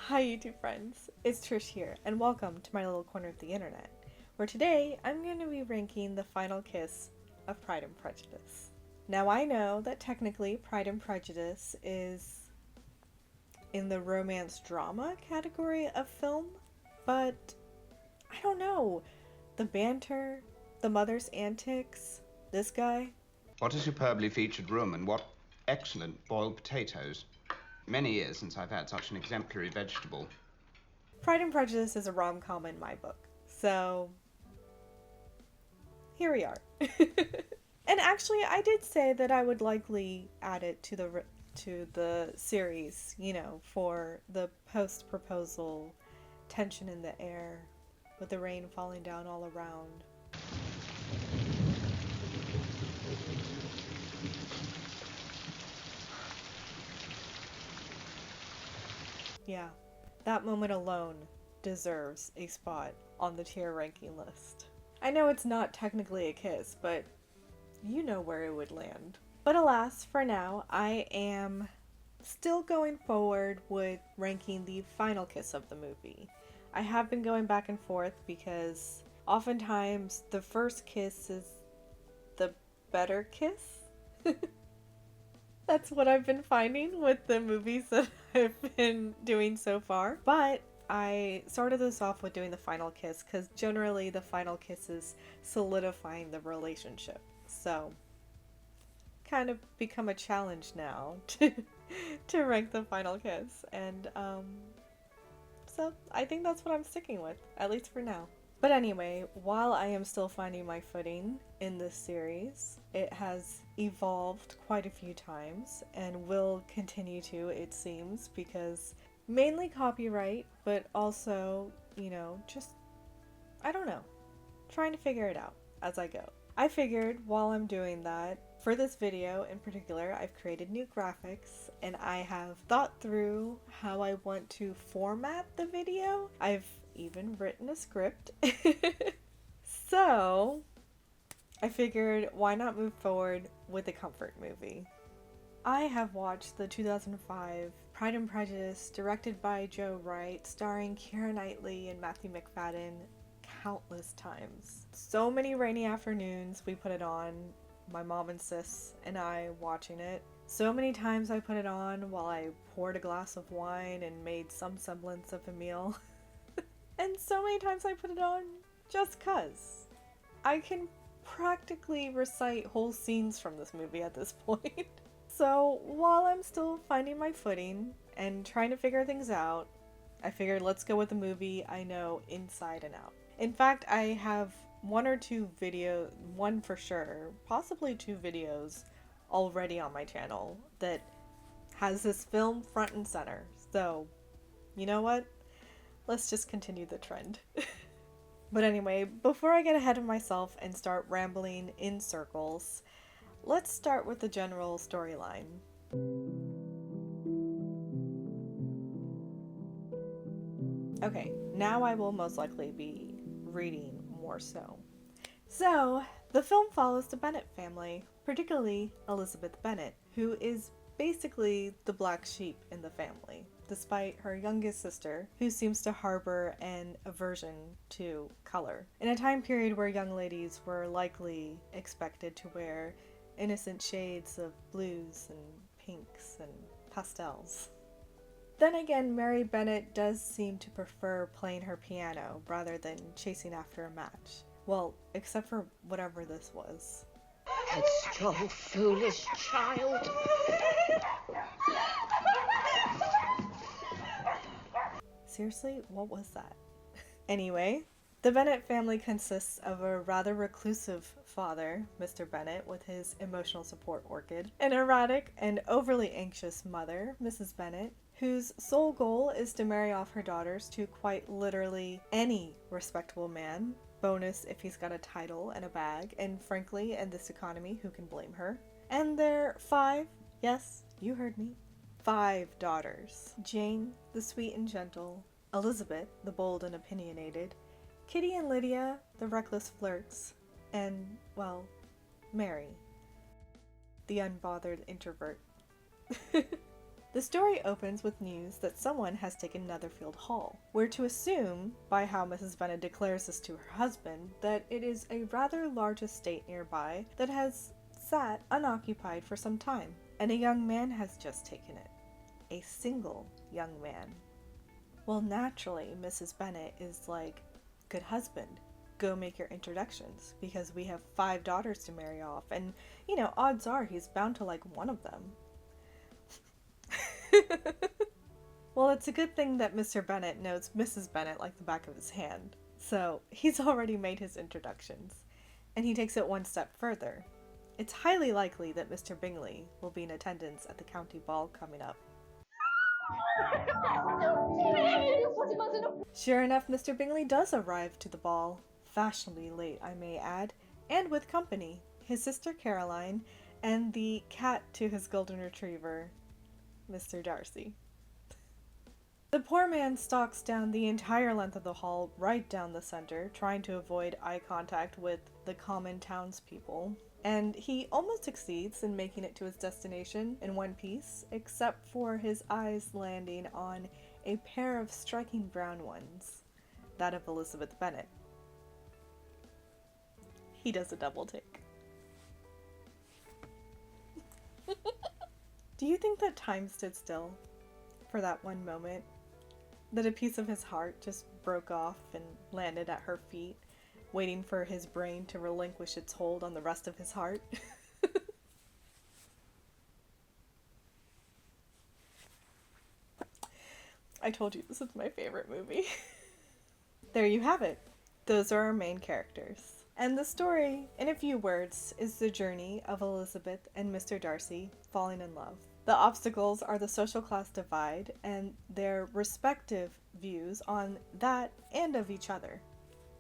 Hi YouTube friends, it's Trish here, and welcome to my little corner of the internet, where today I'm going to be ranking the final kiss of Pride and Prejudice. Now I know that technically Pride and Prejudice is in the romance drama category of film, but I don't know. The banter, the mother's antics, this guy. What a superbly featured room, and what excellent boiled potatoes. Many years since I've had such an exemplary vegetable. Pride and Prejudice is a rom-com in my book, so here we are. And actually, I did say that I would likely add it to the series, you know, for the post-proposal tension in the air with the rain falling down all around. Yeah, that moment alone deserves a spot on the tier ranking list. I know it's not technically a kiss, but you know where it would land. But alas, for now, I am still going forward with ranking the final kiss of the movie. I have been going back and forth because oftentimes the first kiss is the better kiss. That's what I've been finding with the movies that I've been doing so far. But I started this off with doing the final kiss because generally the final kiss is solidifying the relationship. So, kind of become a challenge now to rank the final kiss. And so I think that's what I'm sticking with, at least for now. But anyway, while I am still finding my footing in this series, it has evolved quite a few times and will continue to, it seems, because mainly copyright, but also, you know, just, I don't know, trying to figure it out as I go. I figured while I'm doing that, for this video in particular, I've created new graphics and I have thought through how I want to format the video. I've even written a script. So I figured why not move forward with a comfort movie. I have watched the 2005 Pride and Prejudice, directed by Joe Wright, starring Keira Knightley and Matthew McFadden, countless times. So many rainy afternoons we put it on, my mom and sis and I watching it. So many times I put it on while I poured a glass of wine and made some semblance of a meal. And so many times I put it on just cuz. I can practically recite whole scenes from this movie at this point. So while I'm still finding my footing and trying to figure things out, I figured let's go with a movie I know inside and out. In fact, I have one for sure, possibly two videos already on my channel that has this film front and center. So, you know what? Let's just continue the trend. But anyway, before I get ahead of myself and start rambling in circles, let's start with the general storyline. Okay, now I will most likely be reading more so. So, the film follows the Bennet family, particularly Elizabeth Bennet, who is basically the black sheep in the family, despite her youngest sister, who seems to harbor an aversion to color, in a time period where young ladies were likely expected to wear innocent shades of blues and pinks and pastels. Then again, Mary Bennet does seem to prefer playing her piano rather than chasing after a match. Well, except for whatever this was. Headstrong, foolish child. seriously, what was that? Anyway, the Bennet family consists of a rather reclusive father, Mr. Bennet, with his emotional support orchid, an erratic and overly anxious mother, Mrs. Bennet, whose sole goal is to marry off her daughters to quite literally any respectable man, bonus if he's got a title and a bag, and frankly, in this economy, who can blame her? And their 5, yes, you heard me, 5 daughters. Jane, the sweet and gentle, Elizabeth, the bold and opinionated, Kitty and Lydia, the reckless flirts, and, well, Mary, the unbothered introvert. The story opens with news that someone has taken Netherfield Hall. We're to assume, by how Mrs. Bennet declares this to her husband, that it is a rather large estate nearby that has sat unoccupied for some time, and a young man has just taken it. A single young man. Well, naturally, Mrs. Bennet is like, good husband, go make your introductions, because we have 5 daughters to marry off, and, odds are he's bound to like one of them. Well, it's a good thing that Mr. Bennet knows Mrs. Bennet like the back of his hand, so he's already made his introductions, and he takes it one step further. It's highly likely that Mr. Bingley will be in attendance at the county ball coming up. Sure enough, Mr. Bingley does arrive to the ball, fashionably late, I may add, and with company, his sister Caroline, and the cat to his golden retriever, Mr. Darcy. The poor man stalks down the entire length of the hall, right down the center, trying to avoid eye contact with the common townspeople. And he almost succeeds in making it to his destination in one piece, except for his eyes landing on a pair of striking brown ones, that of Elizabeth Bennet. He does a double take. Do you think that time stood still for that one moment? That a piece of his heart just broke off and landed at her feet, waiting for his brain to relinquish its hold on the rest of his heart? I told you this is my favorite movie. There you have it. Those are our main characters. And the story, in a few words, is the journey of Elizabeth and Mr. Darcy falling in love. The obstacles are the social class divide and their respective views on that and of each other.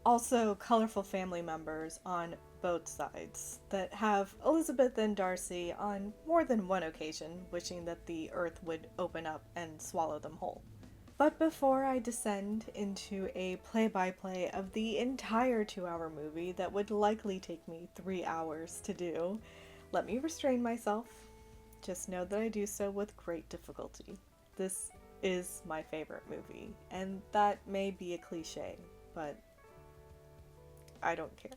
Also, colorful family members on both sides that have Elizabeth and Darcy on more than one occasion wishing that the earth would open up and swallow them whole. But before I descend into a play-by-play of the entire 2-hour movie that would likely take me 3 hours to do, let me restrain myself. Just know that I do so with great difficulty. This is my favorite movie, and that may be a cliche, but I don't care.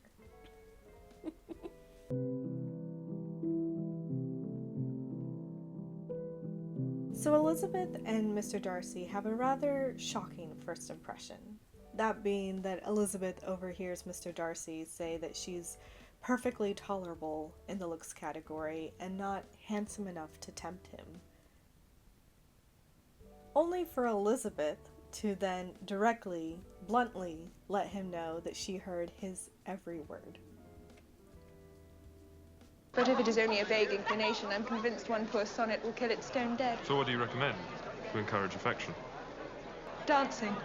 So Elizabeth and Mr. Darcy have a rather shocking first impression. That being that Elizabeth overhears Mr. Darcy say that she's perfectly tolerable in the looks category and not handsome enough to tempt him. Only for Elizabeth to then directly, bluntly let him know that she heard his every word. But if it is only a vague inclination, I'm convinced one poor sonnet will kill it stone dead. So what do you recommend to encourage affection? Dancing,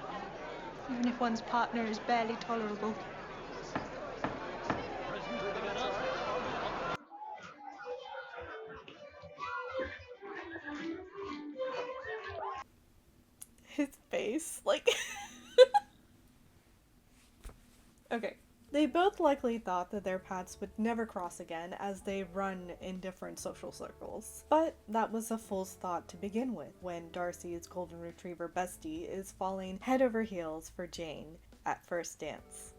even if one's partner is barely tolerable. His face, like... Okay. They both likely thought that their paths would never cross again as they run in different social circles. But that was a fool's thought to begin with when Darcy's golden retriever bestie is falling head over heels for Jane at first dance.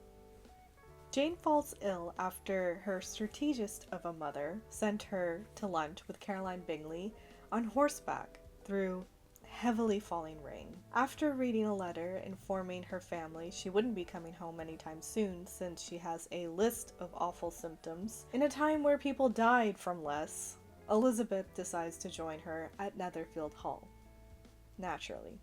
Jane falls ill after her strategist of a mother sent her to lunch with Caroline Bingley on horseback through heavily falling rain. After reading a letter informing her family she wouldn't be coming home anytime soon since she has a list of awful symptoms, in a time where people died from less, Elizabeth decides to join her at Netherfield Hall. Naturally.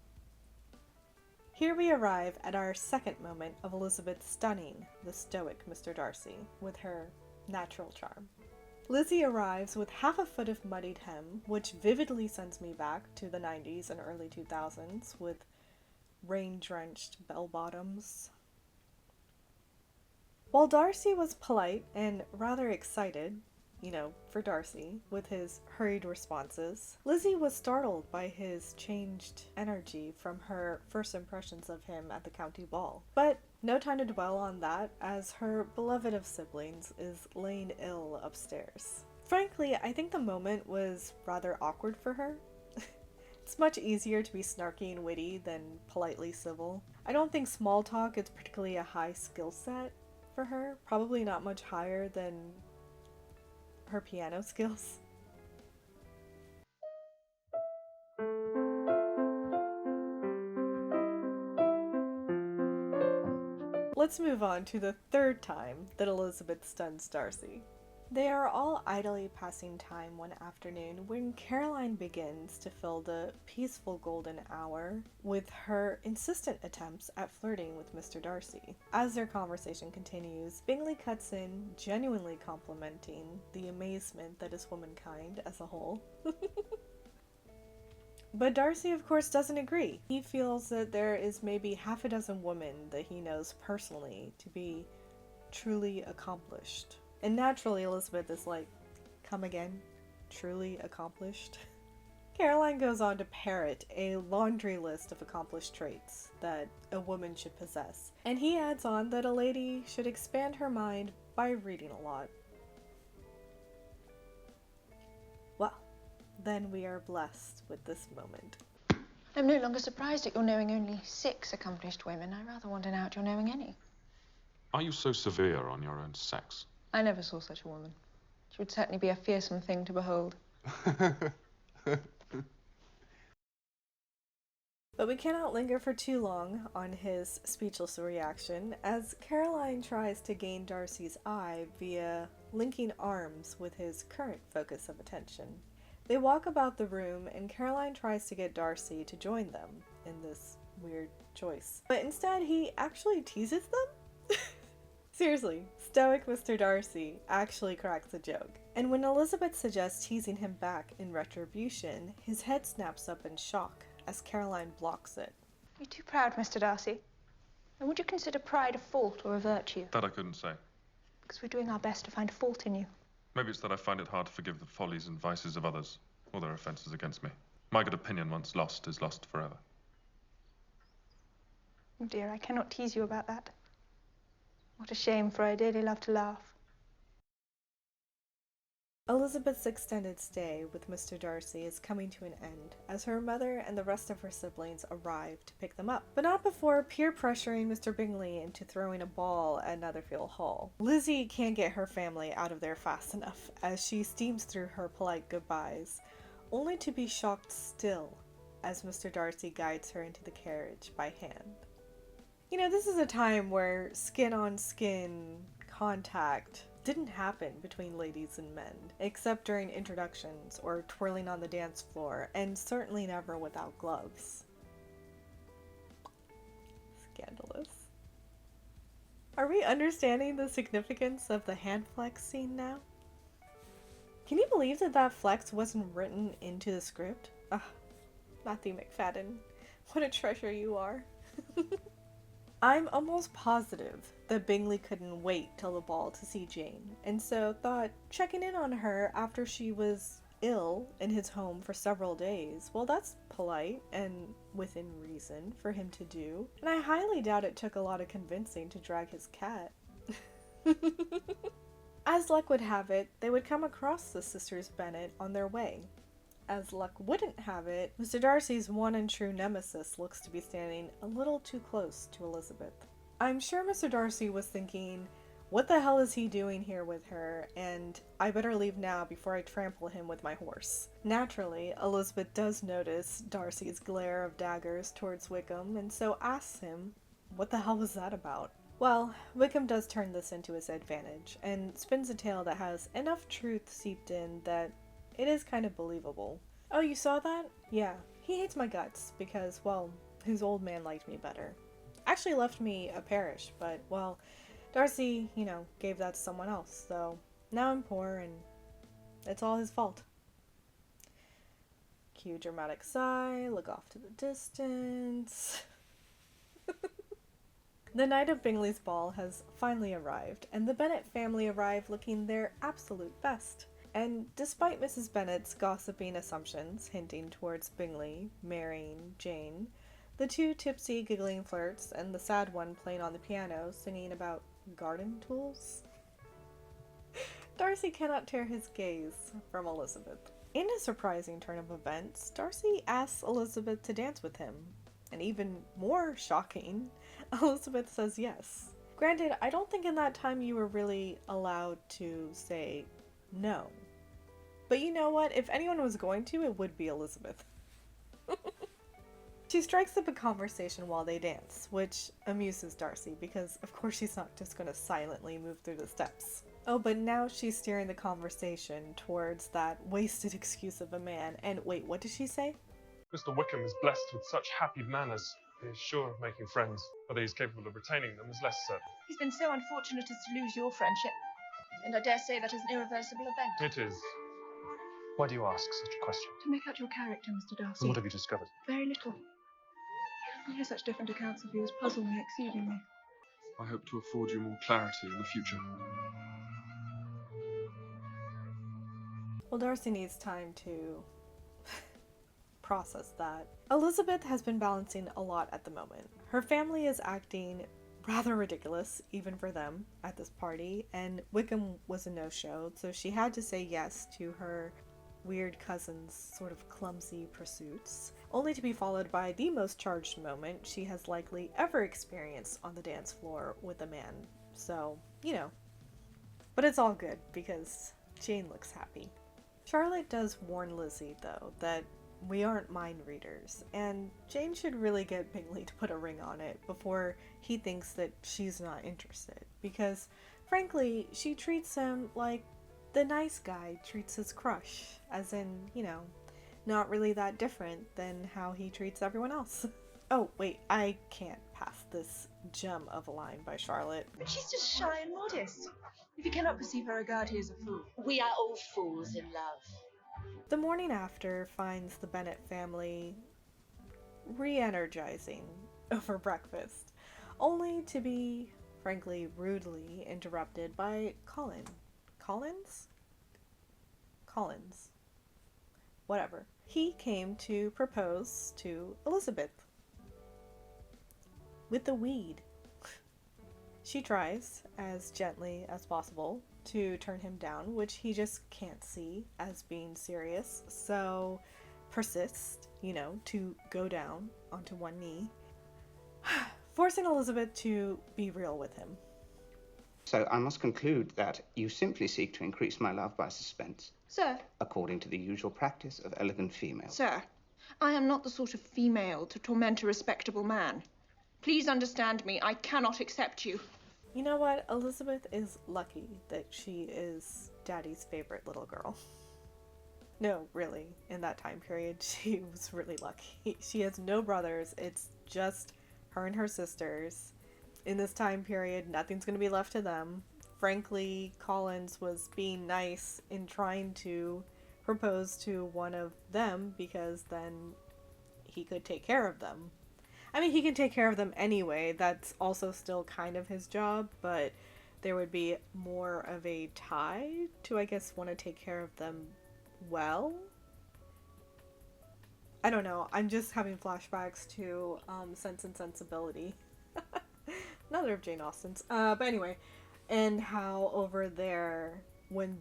Here we arrive at our second moment of Elizabeth stunning the stoic Mr. Darcy with her natural charm. Lizzie arrives with half a foot of muddied hem, which vividly sends me back to the 90s and early 2000s with rain-drenched bell-bottoms. While Darcy was polite and rather excited, for Darcy, with his hurried responses, Lizzie was startled by his changed energy from her first impressions of him at the county ball. But no time to dwell on that, as her beloved of siblings is laying ill upstairs. Frankly, I think the moment was rather awkward for her. It's much easier to be snarky and witty than politely civil. I don't think small talk is particularly a high skill set for her, probably not much higher than her piano skills. Let's move on to the third time that Elizabeth stuns Darcy. They are all idly passing time one afternoon when Caroline begins to fill the peaceful golden hour with her insistent attempts at flirting with Mr. Darcy. As their conversation continues, Bingley cuts in, genuinely complimenting the amazement that is womankind as a whole. But Darcy, of course, doesn't agree. He feels that there is maybe half a dozen women that he knows personally to be truly accomplished. And naturally, Elizabeth is like, come again? Truly accomplished? Caroline goes on to parrot a laundry list of accomplished traits that a woman should possess. And he adds on that a lady should expand her mind by reading a lot. Well, then we are blessed with this moment. I'm no longer surprised at your knowing only 6 accomplished women. I rather want to know out your knowing any. Are you so severe on your own sex? I never saw such a woman. She would certainly be a fearsome thing to behold. But we cannot linger for too long on his speechless reaction, as Caroline tries to gain Darcy's eye via linking arms with his current focus of attention. They walk about the room, and Caroline tries to get Darcy to join them in this weird choice. But instead, he actually teases them? Seriously, stoic Mr. Darcy actually cracks a joke. And when Elizabeth suggests teasing him back in retribution, his head snaps up in shock as Caroline blocks it. You're too proud, Mr. Darcy. And would you consider pride a fault or a virtue? That I couldn't say. Because we're doing our best to find a fault in you. Maybe it's that I find it hard to forgive the follies and vices of others, or their offences against me. My good opinion, once lost, is lost forever. Oh dear, I cannot tease you about that. What a shame, for I dearly love to laugh. Elizabeth's extended stay with Mr. Darcy is coming to an end, as her mother and the rest of her siblings arrive to pick them up, but not before peer pressuring Mr. Bingley into throwing a ball at Netherfield Hall. Lizzie can't get her family out of there fast enough, as she steams through her polite goodbyes, only to be shocked still as Mr. Darcy guides her into the carriage by hand. This is a time where skin-on-skin contact didn't happen between ladies and men, except during introductions or twirling on the dance floor, and certainly never without gloves. Scandalous. Are we understanding the significance of the hand flex scene now? Can you believe that flex wasn't written into the script? Matthew McFadden, what a treasure you are. I'm almost positive that Bingley couldn't wait till the ball to see Jane, and so thought checking in on her after she was ill in his home for several days, well, that's polite and within reason for him to do, and I highly doubt it took a lot of convincing to drag his cat. As luck would have it, they would come across the sisters Bennet on their way. As luck wouldn't have it, Mr. Darcy's one and true nemesis looks to be standing a little too close to Elizabeth. I'm sure Mr. Darcy was thinking, what the hell is he doing here with her, and I better leave now before I trample him with my horse. Naturally, Elizabeth does notice Darcy's glare of daggers towards Wickham, and so asks him, what the hell was that about? Well, Wickham does turn this into his advantage, and spins a tale that has enough truth seeped in that it is kind of believable. Oh, you saw that? Yeah. He hates my guts because, well, whose old man liked me better. Actually left me a parish, but, well, Darcy, gave that to someone else, so now I'm poor and it's all his fault. Cue dramatic sigh, look off to the distance. The night of Bingley's ball has finally arrived, and the Bennet family arrive looking their absolute best. And despite Mrs. Bennet's gossiping assumptions hinting towards Bingley marrying Jane, the two tipsy, giggling flirts, and the sad one playing on the piano singing about garden tools, Darcy cannot tear his gaze from Elizabeth. In a surprising turn of events, Darcy asks Elizabeth to dance with him. And even more shocking, Elizabeth says yes. Granted, I don't think in that time you were really allowed to say no. But you know what? If anyone was going to, it would be Elizabeth. She strikes up a conversation while they dance, which amuses Darcy because, of course, she's not just going to silently move through the steps. Oh, but now she's steering the conversation towards that wasted excuse of a man. And wait, what did she say? Mr. Wickham is blessed with such happy manners. He is sure of making friends. Whether he's capable of retaining them is less certain. He's been so unfortunate as to lose your friendship. And I dare say that is an irreversible event. It is. Why do you ask such a question? To make out your character, Mr. Darcy. And what have you discovered? Very little. To hear such different accounts of you has puzzled me exceedingly. I hope to afford you more clarity in the future. Well, Darcy needs time to process that. Elizabeth has been balancing a lot at the moment. Her family is acting rather ridiculous, even for them, at this party, and Wickham was a no-show, so she had to say yes to her weird cousin's sort of clumsy pursuits, only to be followed by the most charged moment she has likely ever experienced on the dance floor with a man. So, But it's all good, because Jane looks happy. Charlotte does warn Lizzie, though, that we aren't mind readers, and Jane should really get Bingley to put a ring on it before he thinks that she's not interested, because, frankly, she treats him like the nice guy treats his crush, as in, not really that different than how he treats everyone else. Oh, wait, I can't pass this gem of a line by Charlotte. But she's just shy and modest. If you cannot perceive her regard, he is a fool. We are all fools in love. The morning after finds the Bennet family re-energizing over breakfast, only to be, frankly, rudely interrupted by Collins? Whatever. He came to propose to Elizabeth. With the weed. She tries, as gently as possible, to turn him down, which he just can't see as being serious, so persists, to go down onto one knee, forcing Elizabeth to be real with him. So I must conclude that you simply seek to increase my love by suspense, Sir, according to the usual practice of elegant females. sir, I am not the sort of female to torment a respectable man. Please understand me, I cannot accept you. You know what? Elizabeth is lucky that she is Daddy's favorite little girl. No, really, in that time period, she was really lucky. She has no brothers, it's just her and her sisters. In this time period, nothing's going to be left to them. Frankly, Collins was being nice in trying to propose to one of them because then he could take care of them. I mean, he can take care of them anyway. That's also still kind of his job, but there would be more of a tie to, I guess, want to take care of them well. I don't know. I'm just having flashbacks to Sense and Sensibility. Another of Jane Austen's. But anyway, and how over there, when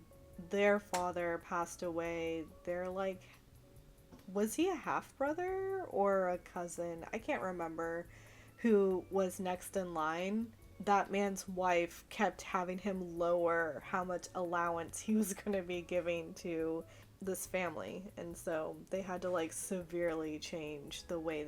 their father passed away, they're like, was he a half-brother or a cousin? I can't remember who was next in line. That man's wife kept having him lower how much allowance he was going to be giving to this family. And so they had to severely change their way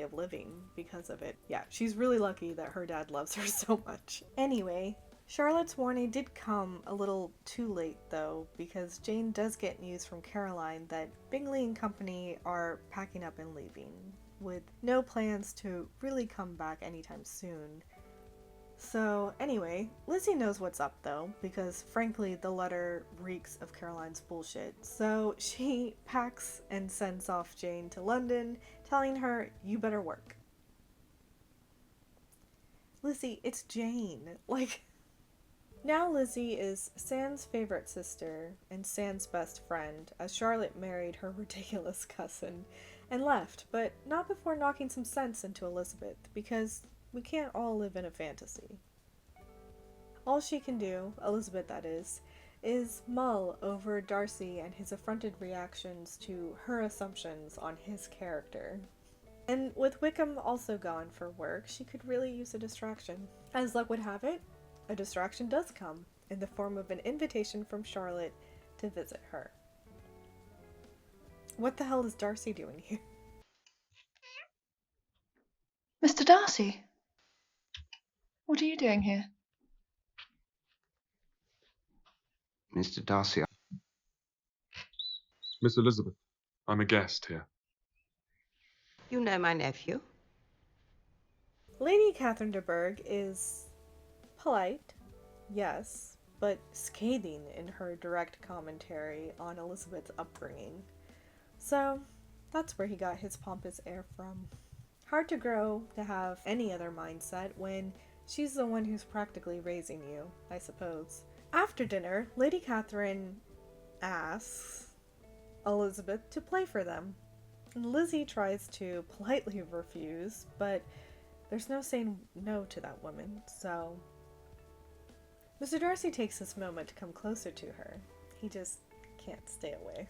of living because of it. Yeah, she's really lucky that her dad loves her so much. Anyway, Charlotte's warning did come a little too late, though, because Jane does get news from Caroline that Bingley and company are packing up and leaving, with no plans to really come back anytime soon. So anyway, Lizzie knows what's up though, because frankly the letter reeks of Caroline's bullshit. So she packs and sends off Jane to London, telling her, you better work. Lizzie, it's Jane. Now Lizzie is San's favorite sister and San's best friend, as Charlotte married her ridiculous cousin and left, but not before knocking some sense into Elizabeth, because we can't all live in a fantasy. All she can do, Elizabeth that is mull over Darcy and his affronted reactions to her assumptions on his character. And with Wickham also gone for work, she could really use a distraction. As luck would have it, a distraction does come, in the form of an invitation from Charlotte to visit her. What the hell is Darcy doing here? Mr. Darcy, what are you doing here? Mr. Darcy. Miss Elizabeth, I'm a guest here. You know my nephew? Lady Catherine de Bourgh is polite, yes, but scathing in her direct commentary on Elizabeth's upbringing. So, that's where he got his pompous air from. Hard to grow to have any other mindset when she's the one who's practically raising you, I suppose. After dinner, Lady Catherine asks Elizabeth to play for them. And Lizzie tries to politely refuse, but there's no saying no to that woman, so Mr. Darcy takes this moment to come closer to her. He just can't stay away.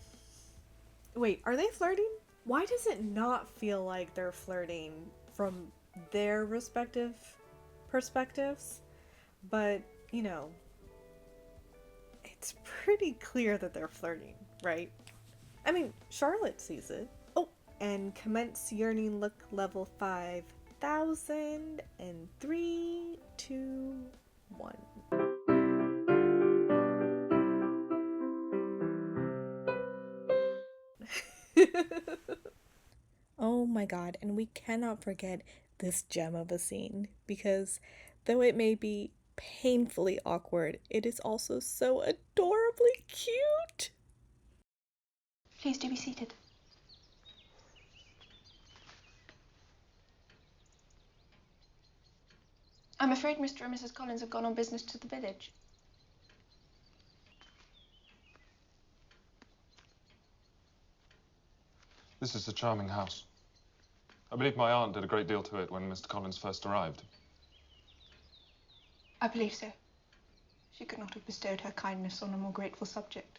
Wait, are they flirting? Why does it not feel like they're flirting from their respective perspectives? But, you know, it's pretty clear that they're flirting, right? I mean, Charlotte sees it. Oh, and commence yearning look level 5,000 and 3, 2, 1. Oh my god, and we cannot forget this gem of a scene, because though it may be painfully awkward, it is also so adorably cute. Please do be seated. I'm afraid Mr. and Mrs. Collins have gone on business to the village. This is a charming house. I believe my aunt did a great deal to it when Mr. Collins first arrived. I believe so. She could not have bestowed her kindness on a more grateful subject.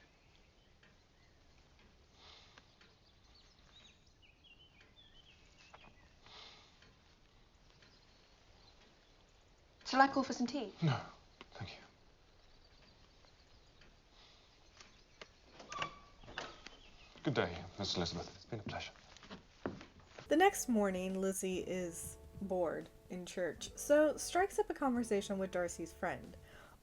Shall I call for some tea? No, thank you. Good day, Miss Elizabeth. It's been a pleasure. The next morning, Lizzie is bored in church, so strikes up a conversation with Darcy's friend,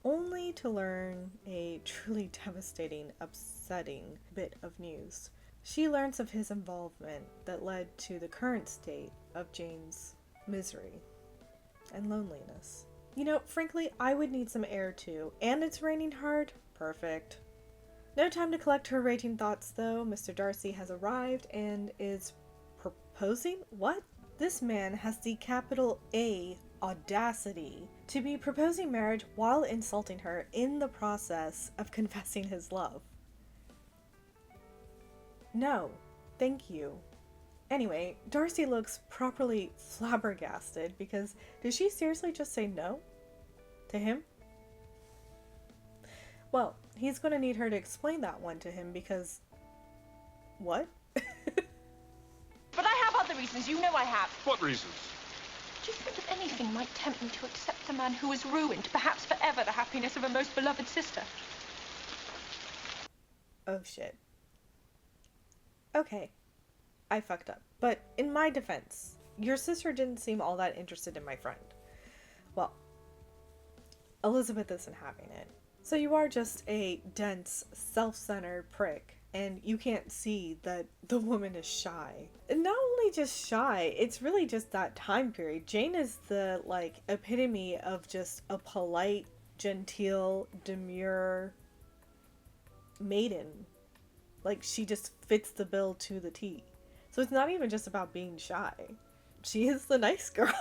only to learn a truly devastating, upsetting bit of news. She learns of his involvement that led to the current state of Jane's misery and loneliness. You know, frankly, I would need some air too, and it's raining hard. Perfect. No time to collect her raging thoughts, though. Mr. Darcy has arrived and is proposing? What? This man has the capital A audacity to be proposing marriage while insulting her in the process of confessing his love. No, thank you. Anyway, Darcy looks properly flabbergasted because did she seriously just say no to him? Well, he's going to need her to explain that one to him because... What? But I have other reasons. You know I have. What reasons? Do you think that anything might tempt me to accept a man who has ruined, perhaps forever, the happiness of a most beloved sister? Oh shit. Okay. I fucked up. But in my defense, your sister didn't seem all that interested in my friend. Well, Elizabeth isn't having it. So you are just a dense, self-centered prick, and you can't see that the woman is shy. And not only just shy, it's really just that time period. Jane is the, like, epitome of just a polite, genteel, demure maiden. Like, she just fits the bill to the T. So it's not even just about being shy. She is the nice girl.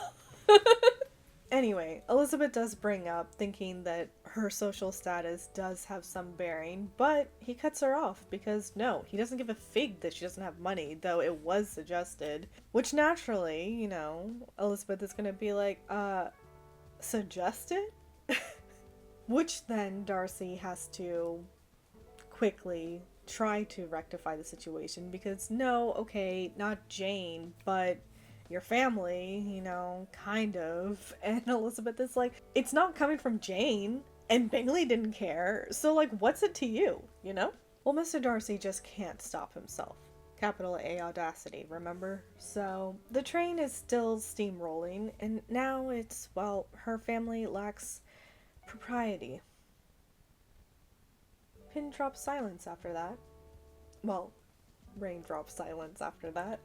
Anyway, Elizabeth does bring up thinking that her social status does have some bearing, but he cuts her off because no, he doesn't give a fig that she doesn't have money, though it was suggested. Which naturally, you know, Elizabeth is gonna be like, suggested? Which then Darcy has to quickly try to rectify the situation because no, okay, not Jane, but your family, you know, kind of. And Elizabeth is like, it's not coming from Jane, and Bingley didn't care, so like, what's it to you, you know? Well, Mr. Darcy just can't stop himself. Capital A audacity, remember? So the train is still steamrolling, and now it's, well, her family lacks propriety. Pin drop silence after that. Well, raindrop silence after that.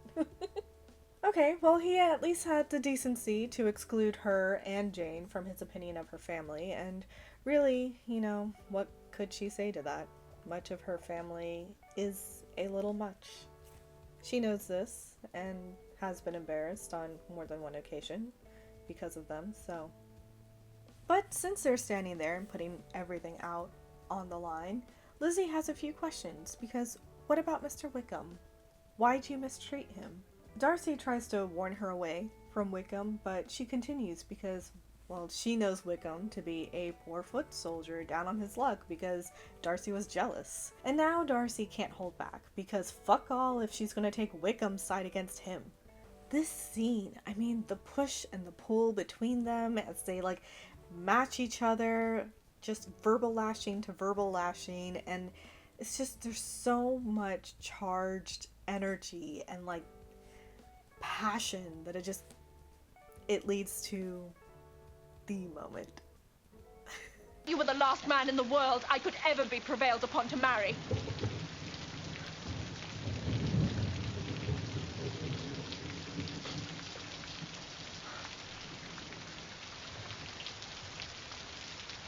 Okay, well, he at least had the decency to exclude her and Jane from his opinion of her family, and really, you know, what could she say to that? Much of her family is a little much. She knows this, and has been embarrassed on more than one occasion because of them, so. But since they're standing there and putting everything out on the line, Lizzie has a few questions, because what about Mr. Wickham? Why'd you mistreat him? Darcy tries to warn her away from Wickham, but she continues because, well, she knows Wickham to be a poor foot soldier down on his luck because Darcy was jealous. And now Darcy can't hold back because fuck all if she's gonna take Wickham's side against him. This scene, I mean, the push and the pull between them as they like match each other, just verbal lashing to verbal lashing, and it's just, there's so much charged energy and like passion that it leads to the moment. You were the last man in the world I could ever be prevailed upon to marry.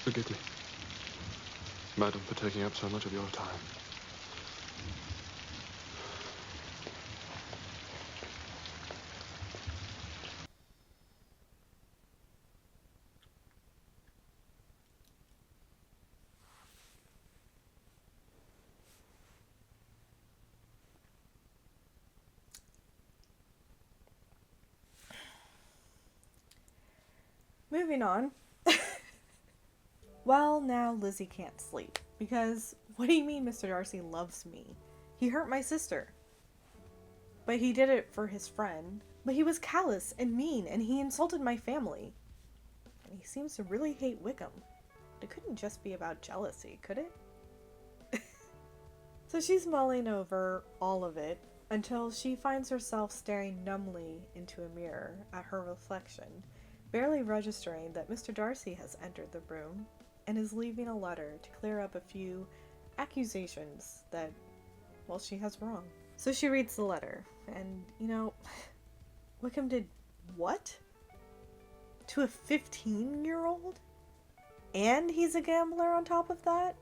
Forgive me, madam, for taking up so much of your time. Moving on. Well, now Lizzie can't sleep because what do you mean Mr. Darcy loves me? He hurt my sister. But he did it for his friend. But he was callous and mean and he insulted my family. And he seems to really hate Wickham. It couldn't just be about jealousy, could it? So she's mulling over all of it until she finds herself staring numbly into a mirror at her reflection, barely registering that Mr. Darcy has entered the room and is leaving a letter to clear up a few accusations that, well, she has wrong. So she reads the letter, and, you know, Wickham did what? To a 15-year-old? And he's a gambler on top of that?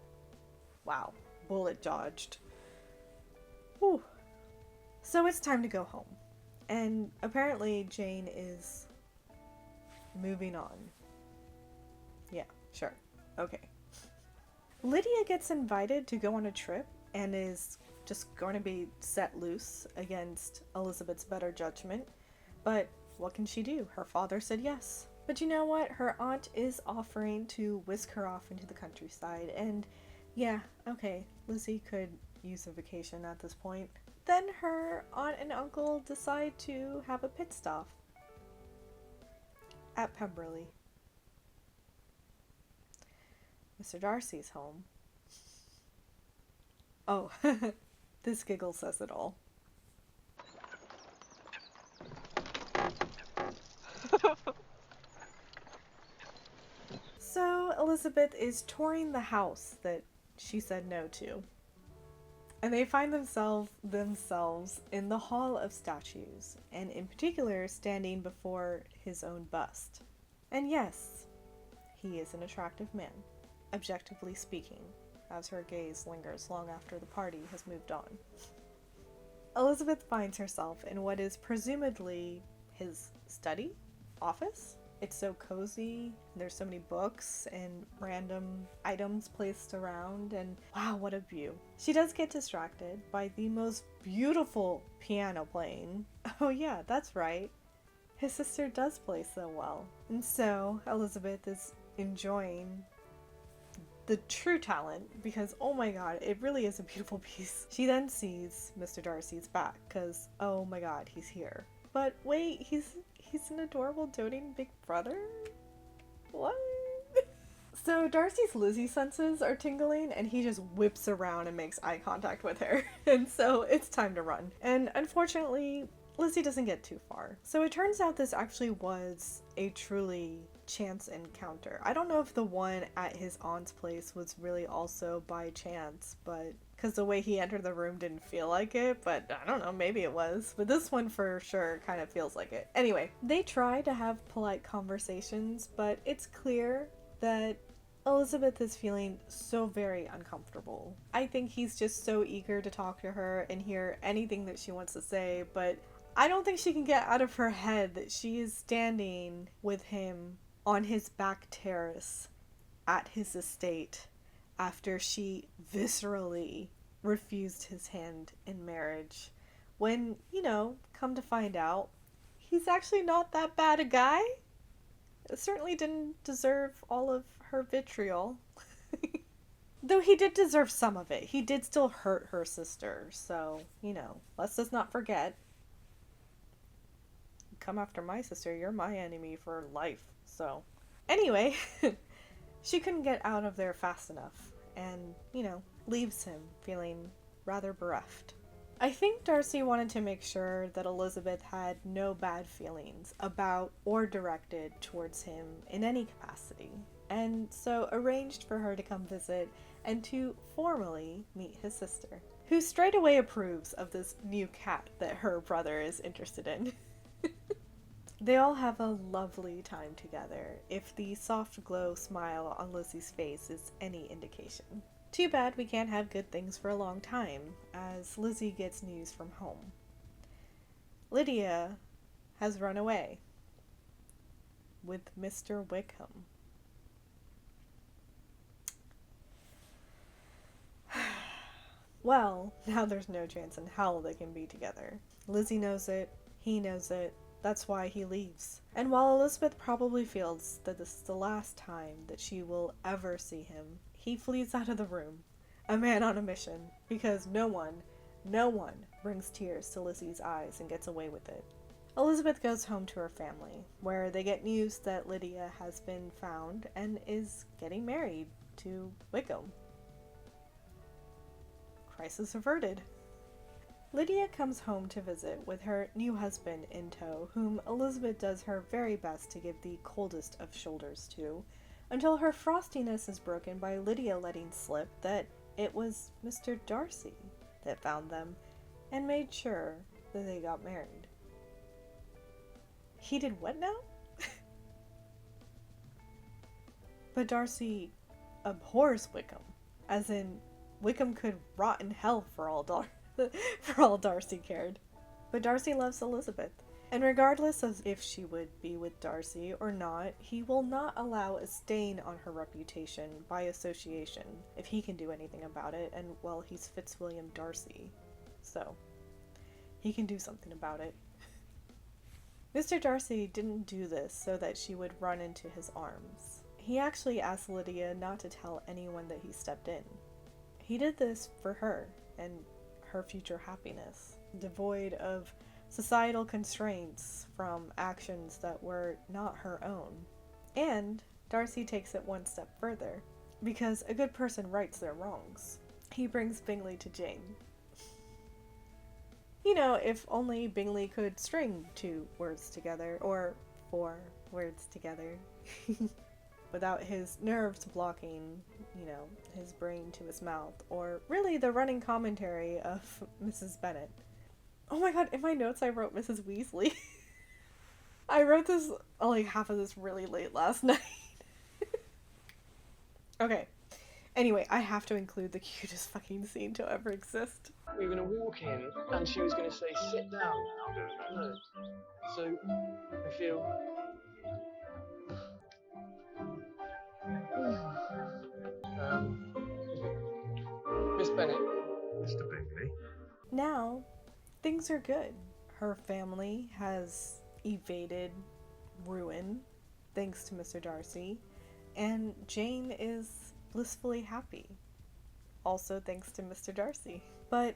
Wow, bullet dodged. Whew. So it's time to go home. And apparently Jane is moving on. Yeah, sure. Okay. Lydia gets invited to go on a trip and is just going to be set loose against Elizabeth's better judgment. But what can she do? Her father said yes. But you know what? Her aunt is offering to whisk her off into the countryside. And yeah, okay, Lizzie could use a vacation at this point. Then her aunt and uncle decide to have a pit stop at Pemberley. Mr. Darcy's home. Oh, this giggle says it all. So Elizabeth is touring the house that she said no to. And they find themselves in the Hall of Statues, and in particular standing before his own bust. And yes, he is an attractive man, objectively speaking, as her gaze lingers long after the party has moved on. Elizabeth finds herself in what is presumably his study? Office? It's so cozy, there's so many books and random items placed around, and wow, what a view. She does get distracted by the most beautiful piano playing. Oh yeah, that's right. His sister does play so well. And so Elizabeth is enjoying the true talent because, oh my god, it really is a beautiful piece. She then sees Mr. Darcy's back because, oh my god, he's here. But wait, he's an adorable doting big brother? What? So Darcy's Lizzie senses are tingling and he just whips around and makes eye contact with her. And so it's time to run. And unfortunately, Lizzie doesn't get too far. So it turns out this actually was a truly chance encounter. I don't know if the one at his aunt's place was really also by chance, but because the way he entered the room didn't feel like it, but I don't know, maybe it was. But this one for sure kind of feels like it. Anyway, they try to have polite conversations, but it's clear that Elizabeth is feeling so very uncomfortable. I think he's just so eager to talk to her and hear anything that she wants to say, but I don't think she can get out of her head that she is standing with him on his back terrace at his estate after she viscerally refused his hand in marriage. When, come to find out, he's actually not that bad a guy. Certainly didn't deserve all of her vitriol. Though he did deserve some of it. He did still hurt her sister, so, let's just not forget. Come after my sister, you're my enemy for life. So, anyway, she couldn't get out of there fast enough and, leaves him feeling rather bereft. I think Darcy wanted to make sure that Elizabeth had no bad feelings about or directed towards him in any capacity, and so arranged for her to come visit and to formally meet his sister, who straight away approves of this new cat that her brother is interested in. They all have a lovely time together, if the soft glow smile on Lizzie's face is any indication. Too bad we can't have good things for a long time, as Lizzie gets news from home. Lydia has run away with Mr. Wickham. Well, now there's no chance in hell they can be together. Lizzie knows it, he knows it, that's why he leaves. And while Elizabeth probably feels that this is the last time that she will ever see him, he flees out of the room, a man on a mission, because no one brings tears to Lizzie's eyes and gets away with it. Elizabeth goes home to her family, where they get news that Lydia has been found and is getting married to Wickham. Crisis averted. Lydia comes home to visit with her new husband in tow, whom Elizabeth does her very best to give the coldest of shoulders to, until her frostiness is broken by Lydia letting slip that it was Mr. Darcy that found them and made sure that they got married. He did what now? But Darcy abhors Wickham, as in Wickham could rot in hell for all Darcy cared. But Darcy loves Elizabeth, and regardless of if she would be with Darcy or not, he will not allow a stain on her reputation by association if he can do anything about it, and well, he's Fitzwilliam Darcy, so he can do something about it. Mr. Darcy didn't do this so that she would run into his arms. He actually asked Lydia not to tell anyone that he stepped in. He did this for her and her future happiness, devoid of societal constraints from actions that were not her own. And Darcy takes it one step further, because a good person rights their wrongs. He brings Bingley to Jane. If only Bingley could string 2 words together, or 4 words together. without his nerves blocking, his brain to his mouth, or really the running commentary of Mrs. Bennet. Oh my god, in my notes I wrote Mrs. Weasley. I wrote this, like, half of this really late last night. Okay. Anyway, I have to include the cutest fucking scene to ever exist. We were going to walk in, and she was going to say, sit down now. No. So, I feel... Miss Bennet. Mr. Bingley. Now, things are good. Her family has evaded ruin, thanks to Mr. Darcy, and Jane is blissfully happy. Also thanks to Mr. Darcy. But,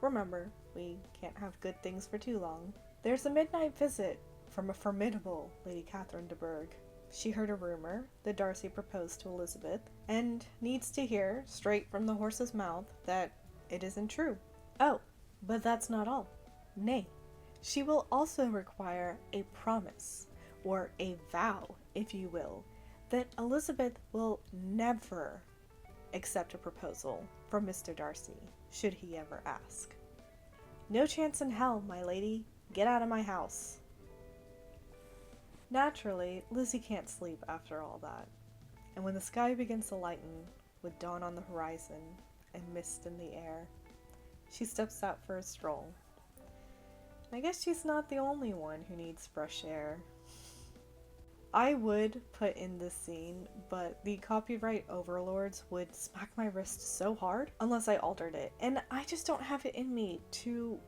remember, we can't have good things for too long. There's a midnight visit from a formidable Lady Catherine de Bourgh. She heard a rumor that Darcy proposed to Elizabeth, and needs to hear, straight from the horse's mouth, that it isn't true. Oh, but that's not all. Nay, she will also require a promise, or a vow, if you will, that Elizabeth will never accept a proposal from Mr. Darcy, should he ever ask. No chance in hell, my lady. Get out of my house. Naturally, Lizzie can't sleep after all that, and when the sky begins to lighten, with dawn on the horizon and mist in the air, she steps out for a stroll. I guess she's not the only one who needs fresh air. I would put in this scene, but the copyright overlords would smack my wrist so hard unless I altered it, and I just don't have it in me to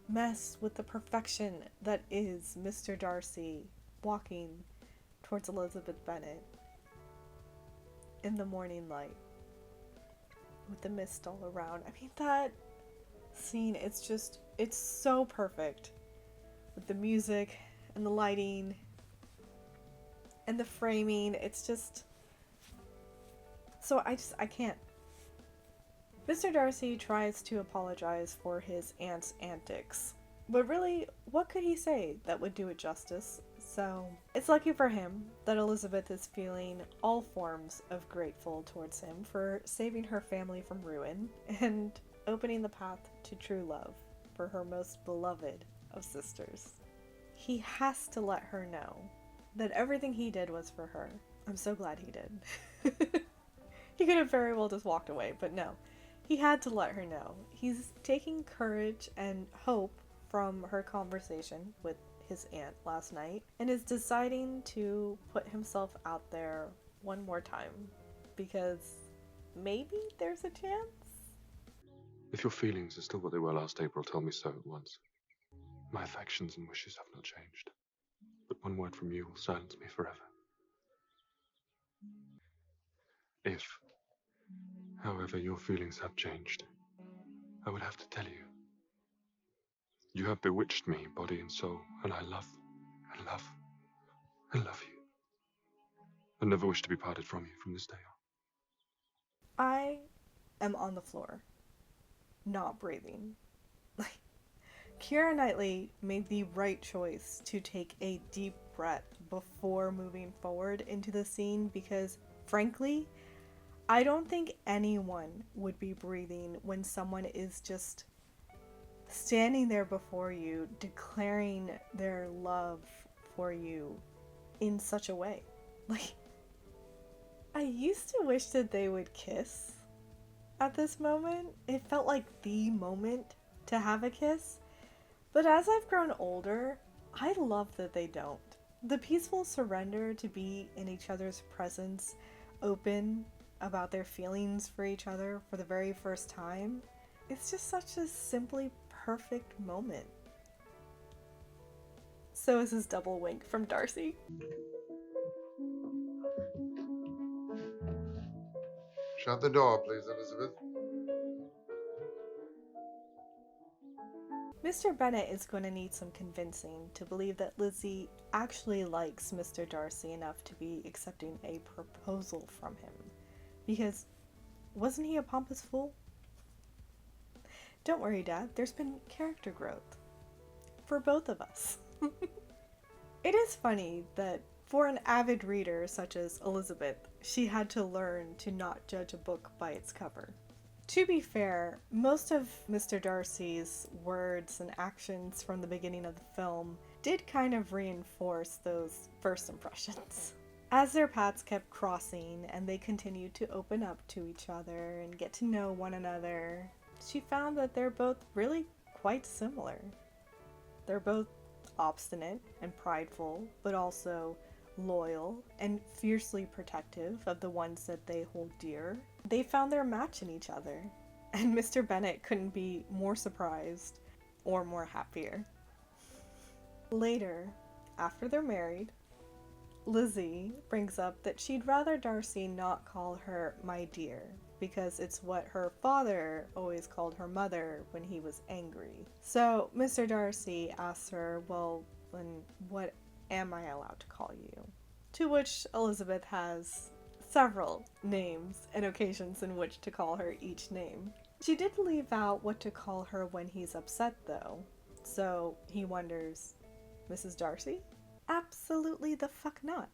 mess with the perfection that is Mr. Darcy walking towards Elizabeth Bennet in the morning light with the mist all around. I mean, that scene, it's so perfect with the music and the lighting and the framing. It's just so I can't. Mr. Darcy tries to apologize for his aunt's antics, but really, what could he say that would do it justice? So it's lucky for him that Elizabeth is feeling all forms of grateful towards him for saving her family from ruin and opening the path to true love for her most beloved of sisters. He has to let her know that everything he did was for her. I'm so glad he did. He could have very well just walked away, but no. He had to let her know. He's taking courage and hope from her conversation with his aunt last night, and is deciding to put himself out there one more time, because maybe there's a chance? If your feelings are still what they were last April, tell me so at once. My affections and wishes have not changed, but one word from you will silence me forever. If, however, your feelings have changed, I would have to tell you. You have bewitched me, body and soul, and I love, and love, and love you. I never wish to be parted from you from this day on. I am on the floor, not breathing. Like, Keira Knightley made the right choice to take a deep breath before moving forward into the scene, because, frankly, I don't think anyone would be breathing when someone is just standing there before you, declaring their love for you in such a way. Like, I used to wish that they would kiss at this moment. It felt like the moment to have a kiss. But as I've grown older, I love that they don't. The peaceful surrender to be in each other's presence, open about their feelings for each other for the very first time, it's just such a simply perfect moment. So is his double wink from Darcy. Shut the door, please, Elizabeth. Mr. Bennet is going to need some convincing to believe that Lizzie actually likes Mr. Darcy enough to be accepting a proposal from him. Because wasn't he a pompous fool? Don't worry, Dad, there's been character growth for both of us. It is funny that For an avid reader such as Elizabeth, she had to learn to not judge a book by its cover. To be fair, most of Mr. Darcy's words and actions from the beginning of the film did kind of reinforce those first impressions. As their paths kept crossing and they continued to open up to each other and get to know one another, she found that they're both really quite similar. They're both obstinate and prideful, but also loyal and fiercely protective of the ones that they hold dear. They found their match in each other, and Mr. Bennet couldn't be more surprised or more happier. Later, after they're married, Lizzie brings up that she'd rather Darcy not call her my dear, because it's what her father always called her mother when he was angry. So Mr. Darcy asks her, well, then what am I allowed to call you? To which Elizabeth has several names and occasions in which to call her each name. She did leave out what to call her when he's upset, though. So he wonders, Mrs. Darcy? Absolutely the fuck not.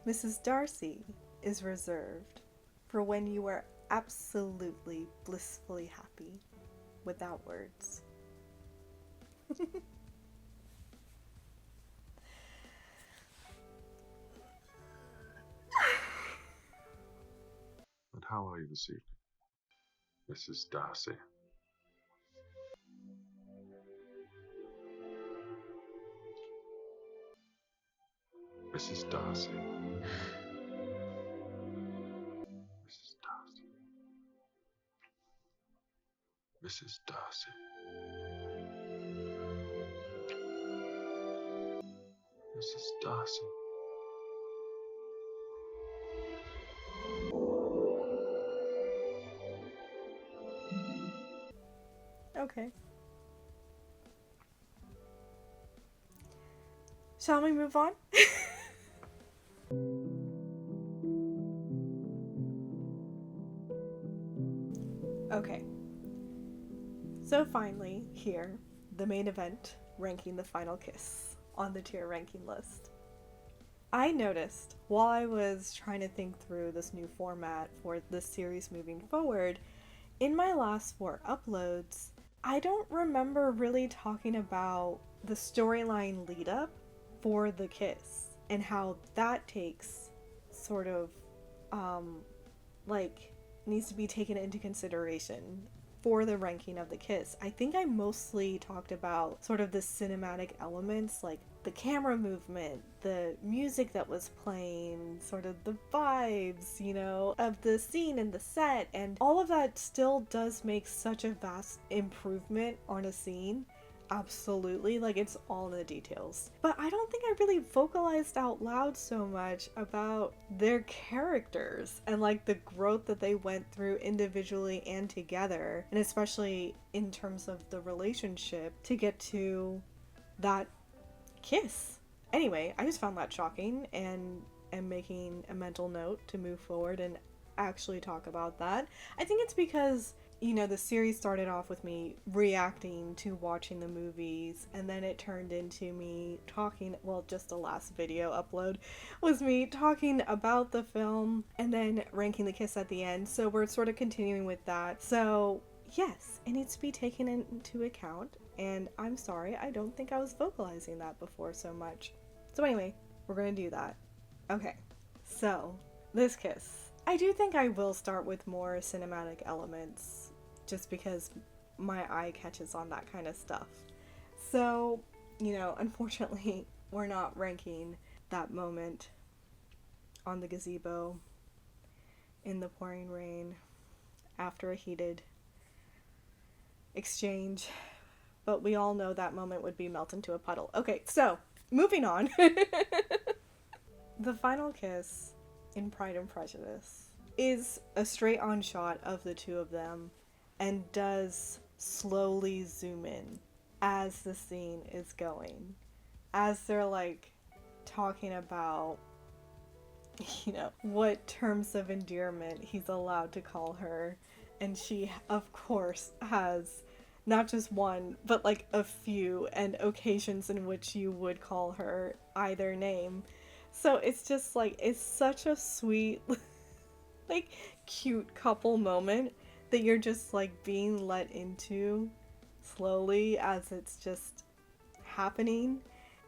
Mrs. Darcy is reserved for when you are absolutely blissfully happy without words. And how are you this evening, Mrs. Darcy? Mrs. Darcy. Mrs. Darcy. Mrs. Darcy. Mrs. Darcy. Okay. Shall we move on? Okay. So finally, here, the main event, ranking the final kiss on the tier ranking list. I noticed while I was trying to think through this new format for this series moving forward, in my last 4 uploads, I don't remember really talking about the storyline lead up for the kiss and how that takes sort of needs to be taken into consideration for the ranking of the kiss. I think I mostly talked about sort of the cinematic elements, like the camera movement, the music that was playing, sort of the vibes, you know, of the scene and the set, and all of that still does make such a vast improvement on a scene. Absolutely, like it's all in the details. But I don't think I really vocalized out loud so much about their characters and like the growth that they went through individually and together, and especially in terms of the relationship to get to that kiss. Anyway, I just found that shocking and am making a mental note to move forward and actually talk about that. I think it's because, you know, the series started off with me reacting to watching the movies, and then it turned into me talking, well, just the last video upload was me talking about the film and then ranking the kiss at the end. So we're sort of continuing with that. So yes, it needs to be taken into account, and I'm sorry, I don't think I was vocalizing that before so much. So anyway, we're gonna do that. Okay, so this kiss. I do think I will start with more cinematic elements, just because my eye catches on that kind of stuff. So, you know, unfortunately, we're not ranking that moment on the gazebo in the pouring rain after a heated exchange, but we all know that moment would be Melt Into a Puddle. Okay, so, moving on. The final kiss in Pride and Prejudice is a straight-on shot of the two of them and does slowly zoom in as the scene is going. As they're like talking about, you know, what terms of endearment he's allowed to call her, and she of course has Not just one, but like a few, and occasions in which you would call her either name. So it's just like, it's such a sweet, like, cute couple moment that you're just like being let into slowly as it's just happening.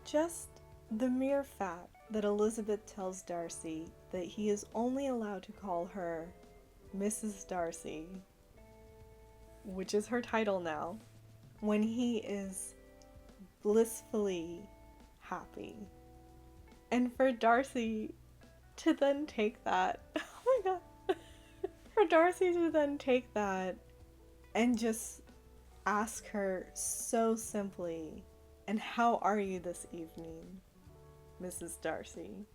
Just the mere fact that Elizabeth tells Darcy that he is only allowed to call her Mrs. Darcy, which is her title now, when he is blissfully happy. And for Darcy to then take that, oh my god, for Darcy to then take that and just ask her so simply, "And how are you this evening, Mrs. Darcy?"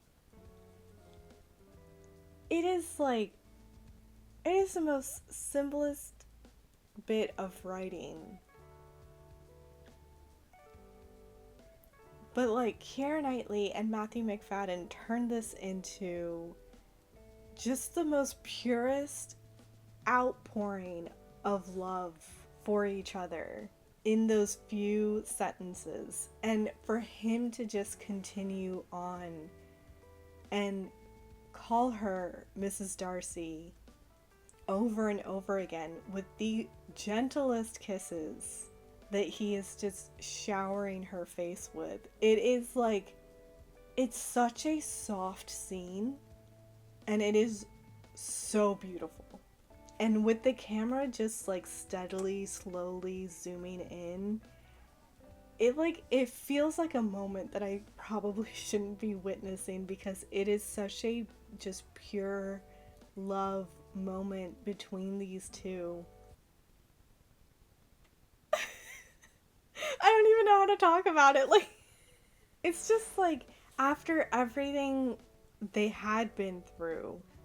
It is like, it is the most simplest bit of writing. But like, Keira Knightley and Matthew McFadden turned this into just the most purest outpouring of love for each other in those few sentences. And for him to just continue on and call her Mrs. Darcy over and over again with the gentlest kisses that he is just showering her face with. It is like, it's such a soft scene, and it is so beautiful. And with the camera just like steadily, slowly zooming in, it feels like a moment that I probably shouldn't be witnessing, because it is such a just pure love moment between these two. I don't even know how to talk about it. Like, it's just like, after everything they had been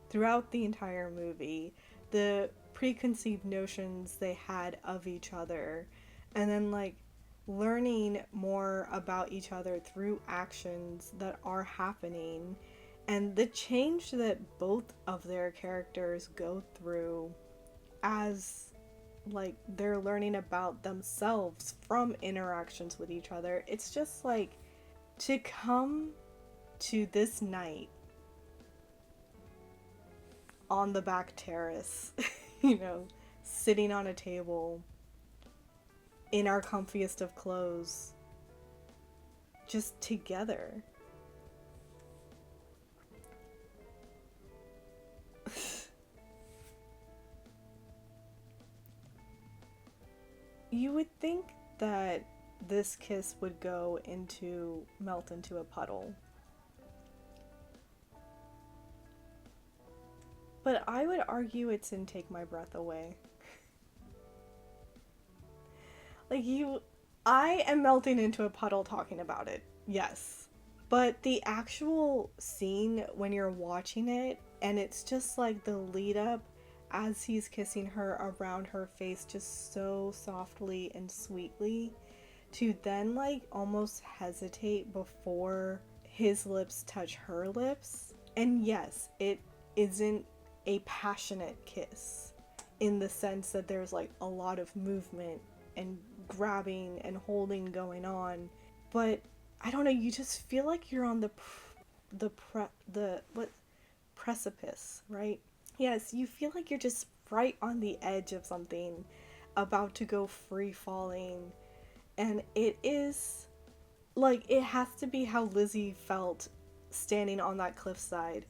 throughout the entire movie, the preconceived notions they had of each other, and then like learning more about each other through actions that are happening, and the change that both of their characters go through as like they're learning about themselves from interactions with each other. It's just like, to come to this night on the back terrace, you know, sitting on a table in our comfiest of clothes, just together. You would think that this kiss would go into Melt Into a Puddle. But I would argue it's in Take My Breath Away. Like, I am melting into a puddle talking about it, yes. But the actual scene when you're watching it, and it's just like the lead up as he's kissing her around her face just so softly and sweetly, to then like almost hesitate before his lips touch her lips. And yes, it isn't a passionate kiss in the sense that there's like a lot of movement and grabbing and holding going on, but I don't know, you just feel like you're on the precipice, right? Yes, you feel like you're just right on the edge of something about to go free falling. And it is like, it has to be how Lizzie felt standing on that cliffside.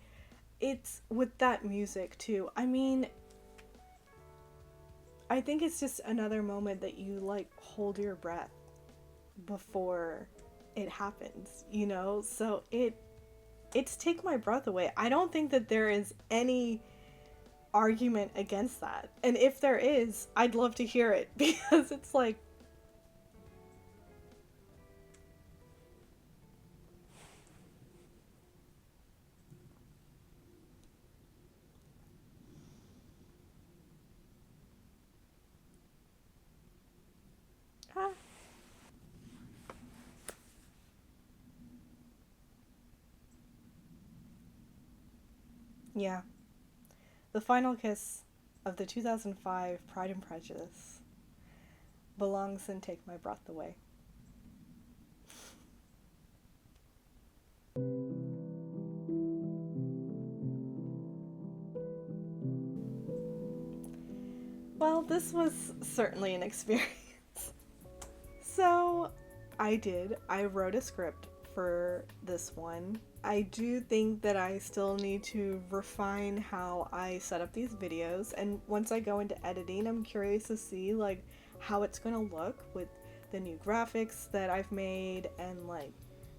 It's with that music too. I mean, I think it's just another moment that you like hold your breath before it happens, you know? So it's Take My Breath Away. I don't think that there is any argument against that. And if there is, I'd love to hear it, because it's like, ah. Yeah. The final kiss of the 2005 Pride and Prejudice. belongs and take my breath away. Well, this was certainly an experience. So, I wrote a script for this one. I do think that I still need to refine how I set up these videos, and once I go into editing, I'm curious to see like how it's gonna look with the new graphics that I've made, and like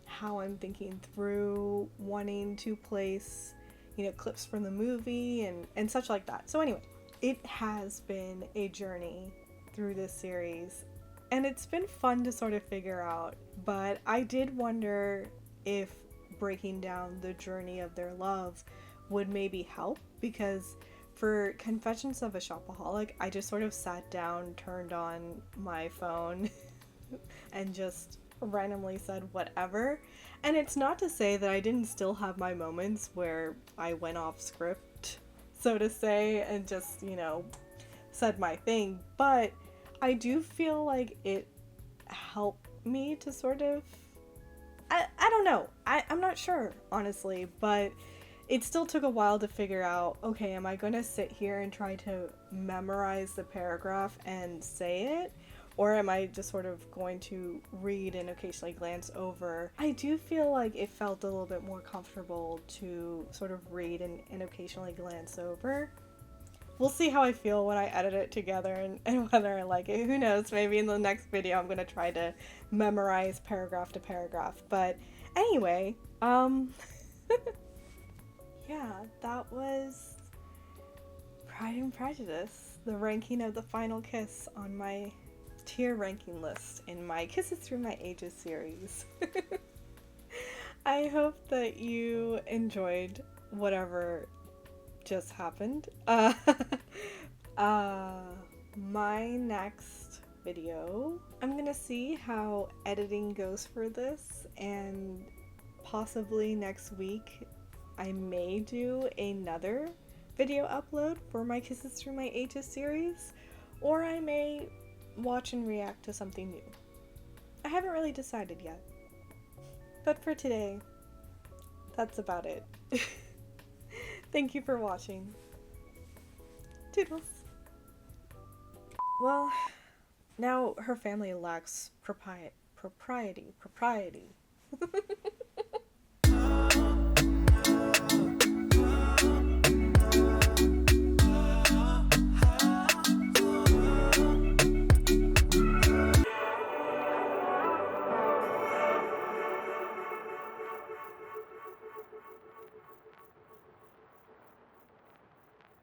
how I'm thinking through wanting to place, clips from the movie and such like that. So anyway, it has been a journey through this series, and it's been fun to sort of figure out, but I did wonder if breaking down the journey of their love would maybe help, because for Confessions of a Shopaholic, I just sort of sat down, turned on my phone, and just randomly said whatever. And it's not to say that I didn't still have my moments where I went off script, so to say, and just, said my thing, but I do feel like it helped me to sort of, I don't know, I'm not sure, honestly, but it still took a while to figure out, okay, am I going to sit here and try to memorize the paragraph and say it? Or am I just sort of going to read and occasionally glance over? I do feel like it felt a little bit more comfortable to sort of read and occasionally glance over. We'll see how I feel when I edit it together and whether I like it. Who knows? Maybe in the next video I'm going to try to memorize paragraph to paragraph. But anyway, yeah, that was Pride and Prejudice, the ranking of the final kiss on my tier ranking list in my Kisses Through My Ages series. I hope that you enjoyed whatever just happened. My next video, I'm gonna see how editing goes for this, and possibly next week I may do another video upload for my Kisses Through My Ages series, or I may watch and react to something new. I haven't really decided yet. But for today, that's about it. Thank you for watching. Toodles. Well, now her family lacks propriety.